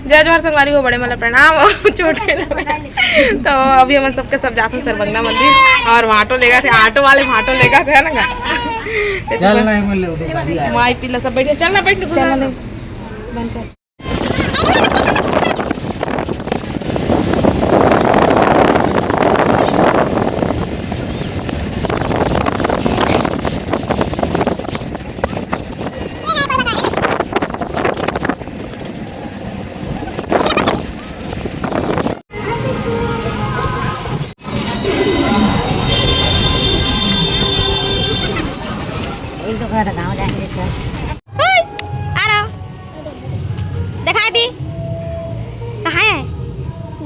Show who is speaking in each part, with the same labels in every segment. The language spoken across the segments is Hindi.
Speaker 1: जय जोहर संगवारी हो, बड़े मतलब प्रणाम और छोटे तो अभी हम सबके सब जाते सरबंगना मंदिर और ऑटो लेगा थे, ऑटो वाले ऑटो लेगा थे ना चल नहीं बोले माई पिला सब बैठे चलना बैठ चलना बंद कर।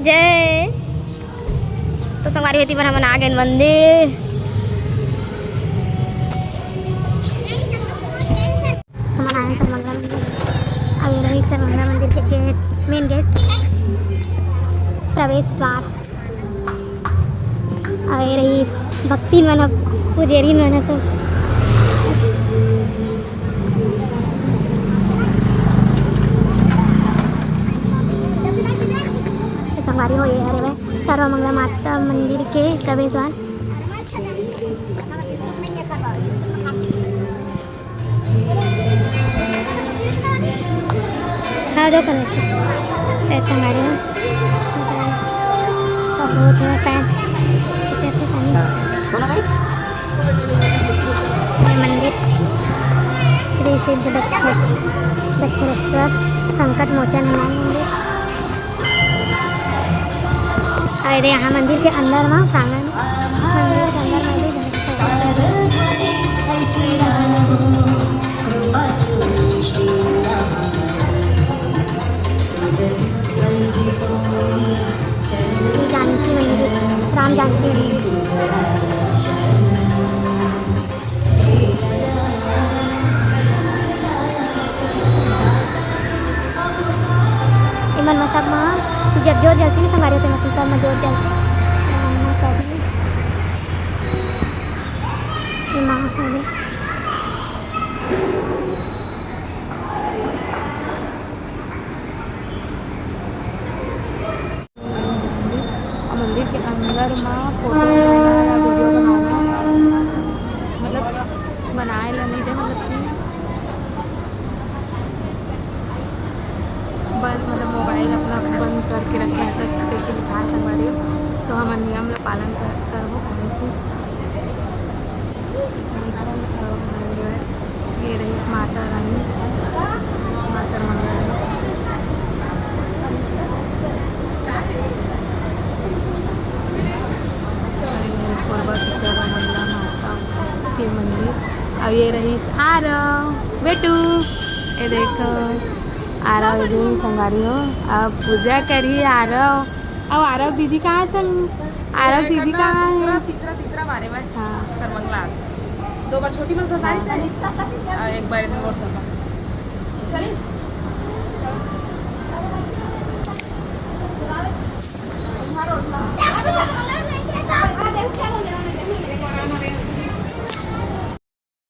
Speaker 2: जय तो संगवारी होती पर हम आ गए मंदिर। हम आए सरमंगला मंदिर, अब रही सरमंगला मंदिर के गेट, मेन गेट, प्रवेश द्वार। अब रही भक्ति मन पुजेरी मन सब संगवारी हो अरे वह सर्वमंगला माता मंदिर के प्रवेश द्वार। हाँ दो कलर संगवारी हो सब बहुत मंदिर श्री सिद्ध दक्षिणेश्वर संकट मोचन हनुमान मंदिर। अरे यहाँ मंदिर के अंदर में प्रांगण मंदिर के अंदर में भी जानकी मंदिर, राम जानकी मंदिर। इमन सब में जब जोत जलती है हमारे होते मतलब सब में जोत जलती है
Speaker 1: मंदिर के अंदर में फोटो बनाना वीडियो बनाना मतलब बनाए ला नहीं थे मतलब मोबाइल अपना बंद करके रखे ऐसा करके दिखाया संगवारी हो तो हम नियम ला पालन करबो ये रही माता रानी माता मंगला माता के मंदिर। अब ये रही आरव बेटू, ये देखो आरव दीदी संगवारी हो अब पूजा करिए आरव। अब आरव दीदी कहाँ संग आरव दीदी कहाँ है? तीसरा बारे में हाँ सरमंगला 2 बार छोटी मन सरकारी से एक बार मोर सभा चलिए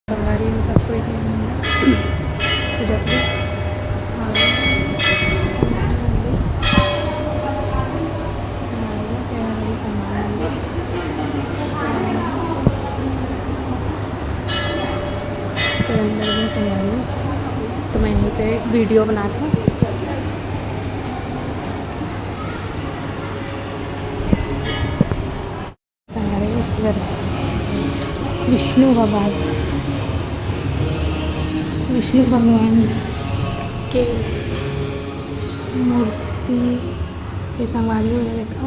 Speaker 1: संगवारी में सबको पूजा तो मैं यहीं पे एक वीडियो बनाता हूँ। विष्णु भगवान के मूर्ति के संगवारी हो देखो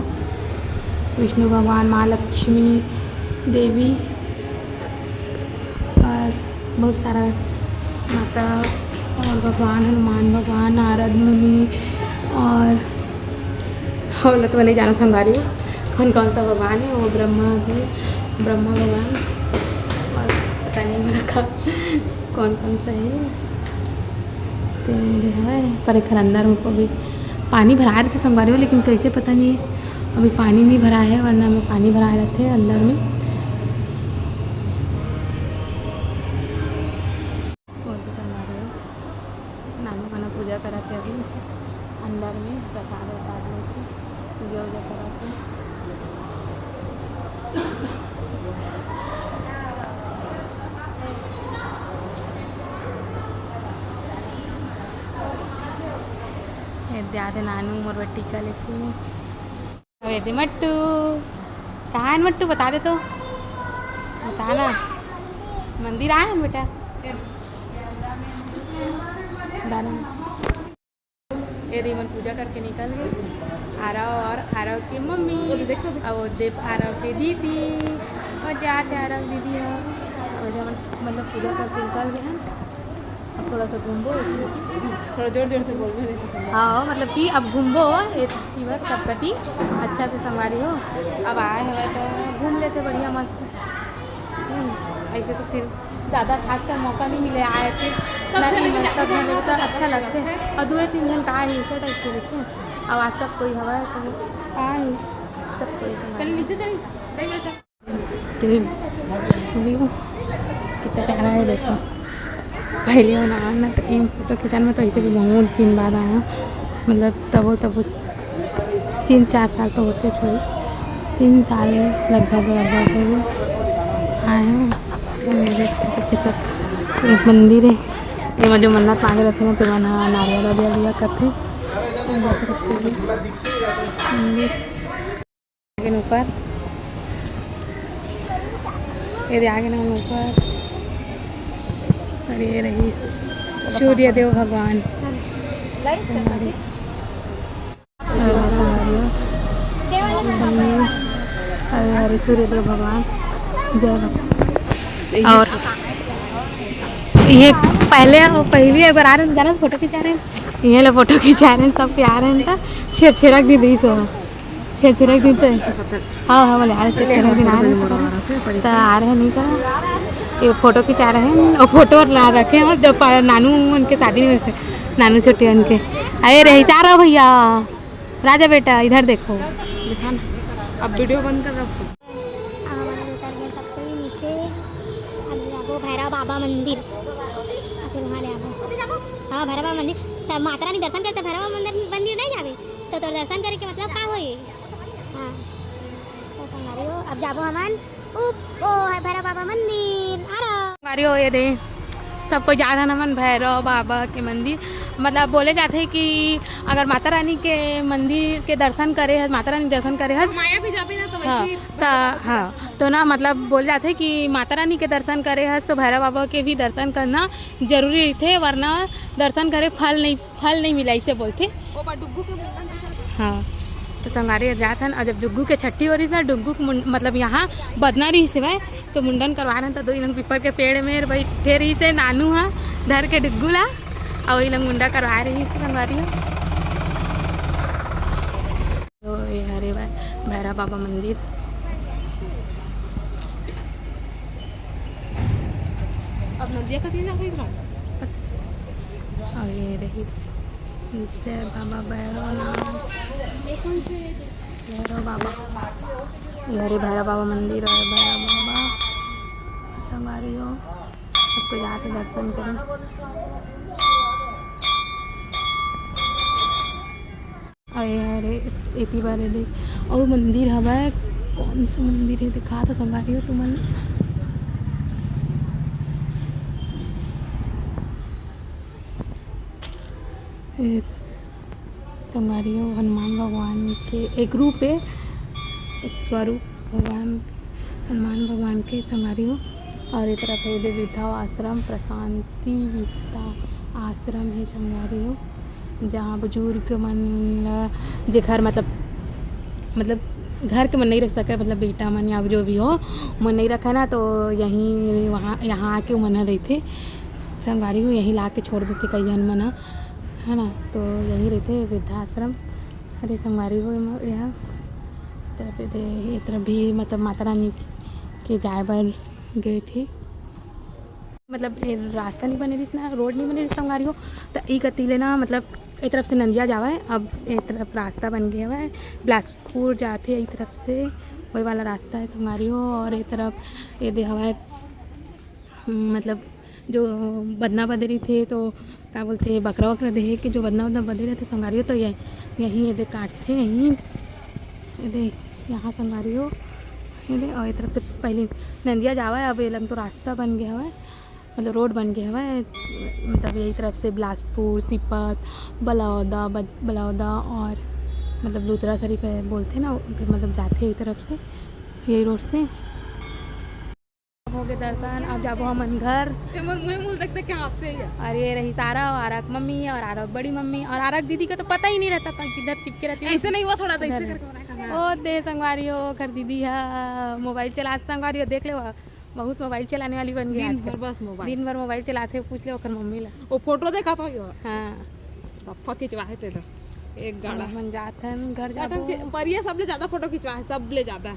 Speaker 1: विष्णु भगवान, माँ लक्ष्मी देवी और बहुत सारा माता और भगवान, हनुमान भगवान, नारद मुनि और तो मैं नहीं जाना संगवारी हो कौन सा भगवान है वो ब्रह्मा भगवान और पता नहीं रखा कौन सा है तो है पर एक अंदर हमको अभी पानी भरा रहे थे संगवारी हो लेकिन कैसे पता नहीं अभी पानी नहीं भरा है वरना में पानी भरा रहते हैं अंदर में। नानू खाना पूजा करा थे अभी अंदर में ये दे नानू मोर टीका लेके। ये दे मट्टू, कहाँ है मट्टू बता दे तो, बताना। मंदिर आए हैं बेटा दाना। ये मन पूजा करके निकल गए आरव और आरव की मम्मी, अब आरव की दीदी और जाते आरव दीदी और मतलब पूजा करके निकल गए हैं। अब थोड़ा सा घूमो, थोड़ा जोर जोर से बोल रहे। हाँ मतलब कि अब घूमो एक बार सब कटी अच्छा से संवारी हो। अब आए हैं तो घूम लेते बढ़िया मस्त। ऐसे तो फिर ज़्यादा खासकर मौका नहीं मिले, आए थे सब तो अच्छा लगते हैं। और 2-3 दिन का आए ही ऐसे टाइप से देखे। अब आज सब कोई हवा है तो आए सब कोई नीचे चल कितना प्यारा है देखो। पहले होना आना तो इन फोटो खिंचाने में तो ऐसे भी बहुत दिन बाद आया, मतलब तब 3-4 साल तो होते थे, 3 साल लगभग आए हैं। एक मंदिर है ये में जो मन्नत मांगे रहते हैं तो वहाँ नारियल वारियल लिया करते मंदिर आगे ऊपर। ये आगे ना ऊपर और ये रही सूर्य देव भगवान। अरे सूर्य देव भगवान जय भगवान। और ये पहले एक बार आ रहे हैं जाना फोटो खिंचा रहे हैं, ये लोग फोटो खिंचा रहे हैं सब पे आ रहे हैं। तो छेरक दिन रही सो छेरक दिन तो हाँ बोले आ रहे छेरक दिन आ रहे हैं तो आ रहे हैं नहीं करा ये फोटो खिंचा रहे हैं। और फोटो ला रखे हैं जब नानू उनके शादी में से नानू छोटे उनके अरे रही चाह रहा भैया राजा बेटा इधर देखो दिखा ना। अब वीडियो बंद कर रखो।
Speaker 2: भैरव बाबा मंदिर फिर वहाँ ले आबो। हाँ भैरव बाबा मंदिर सब माता रानी दर्शन करते भैरव बाबा मंदिर नहीं जावे तो दर्शन करे के मतलब का होई। हाँ तो संगारियो अब जाबो हमन ओ है भैरव बाबा मंदिर
Speaker 1: संगारियो ये दे सबको जा रहा नमन भैरव बाबा के मंदिर। मतलब बोले जाते हैं कि अगर माता रानी के मंदिर के दर्शन करे है माता रानी दर्शन करे है माया भी जाबे ना तो हाँ तो ना मतलब बोल जाते हैं कि माता रानी के दर्शन करे है तो भैरव बाबा के भी दर्शन करना जरूरी थे वरना दर्शन करे फल नहीं मिला इसे बोलते। हाँ तो संगारी जाते हैं और जब डुग्गू के छठी हो रही ना डुग्गू मतलब यहाँ बदना रही सिवाय तो मुंडन करवा रहे हैं तो 2 लोग पीपल के पेड़ में बैठे रही से नानू है धर के डुग्गू ला और वही लोग मुंडा करवा रही थी संगारी। तो ये हरे भैरव बाबा मंदिर अब नदिया का और ये रही जय बाबा भैरव बाबा ये हरे भैरव बाबा मंदिर है भैरव बाबा संगारी हो सबको जाके दर्शन करें। अरे इतनी बार देख और मंदिर हवा कौन सा मंदिर है दिखा था संगारी हो तुम संगारी हो हनुमान भगवान के एक रूप है एक स्वरूप भगवान हनुमान भगवान के संगारी हो। और एक तरफ है वृद्धा आश्रम प्रशांति वृद्धा आश्रम है संगारी हो जहाँ बुजुर्ग मन जे घर मतलब घर के मन नहीं रख सके मतलब बेटा मन या जो भी हो मन नहीं रखा ना तो यहीं यहाँ आके मन रही थे संगारी हो यहीं ला के छोड़ देते कई जन मन है ना तो यहीं रहते वृद्धाश्रम। अरे संगारी हो यहाँ तरफ ये तरफ भी मतलब माता रानी के जाए बर गए थे मतलब रास्ता नहीं बने रही ना रोड नहीं बने रही संगारी हो तो ई गति लेना मतलब एक तरफ से नंदिया जावा है अब एक तरफ रास्ता बन गया हुआ है बिलासपुर जाते एक तरफ से वही वाला रास्ता है संगारी हो। और एक तरफ ये दे हवा है मतलब जो बदना बदरी थे तो क्या बोलते हैं बकरा दे के जो बदना बदे रहे थे संगारी हो तो यहीं ये दे काटते यहीं ये दे यहाँ संगारी हो ये दे और एक तरफ से पहले नंदिया जावा है अब ये लग तो रास्ता बन गया हुआ है मतलब रोड बन गया है, मतलब यही तरफ से बिलासपुर, सिपत, बलौदा और मतलब लुथरा शरीफ है बोलते हैं ना, मतलब जाते हैं यही तरफ से, यही रोड से। हो गए दर्शन, अब जाबो हम घर।
Speaker 3: मुझे देखते क्या हंसते हैं।
Speaker 1: और ये रही तारा और आरक मम्मी और आरक बड़ी मम्मी और आरक दीदी का तो पता ही नहीं रहता था किधर चिपके रहती है।
Speaker 3: ऐसे नहीं हुआ, थोड़ा तो
Speaker 1: उधर
Speaker 3: ऐसे
Speaker 1: है।
Speaker 3: करके बनाया।
Speaker 1: ओ दे संगवारी हो कर दीदी है, मोबाइल चला संगवारी हो, देख ले वो बहुत मोबाइल चलाने वाली बन गई
Speaker 3: दिन
Speaker 1: आजकल।
Speaker 3: भर बस मोबाइल।
Speaker 1: दिन भर मोबाइल चलाते पूछ ले ओकर मम्मी ला।
Speaker 3: वो फोटो देखा तो यो
Speaker 1: हाँ
Speaker 3: सफा खिंचवाए थे तो एक गाड़ा
Speaker 1: मन जात हन घर जाबो।
Speaker 3: पर ये सबले ज्यादा फोटो खिंचवाए, सबले ज्यादा।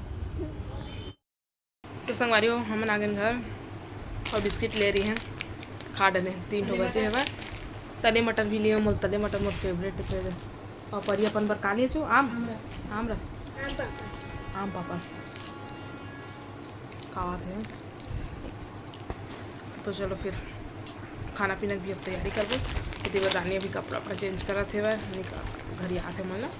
Speaker 3: तो संगवारी हो हम आ गए घर और बिस्किट ले रही हैं, खा डले 3 बजे है। तले मटर भी लिए, मोल तले मटर मोर फेवरेट है। और परी अपन बर का लिए छो आम रस आम पापा खावा थे। तो चलो फिर खाना पीना की भी अब तैयारी कर दो। इतनी बतानी अभी कपड़ा अपना चेंज करा थे, वह घर आते मतलब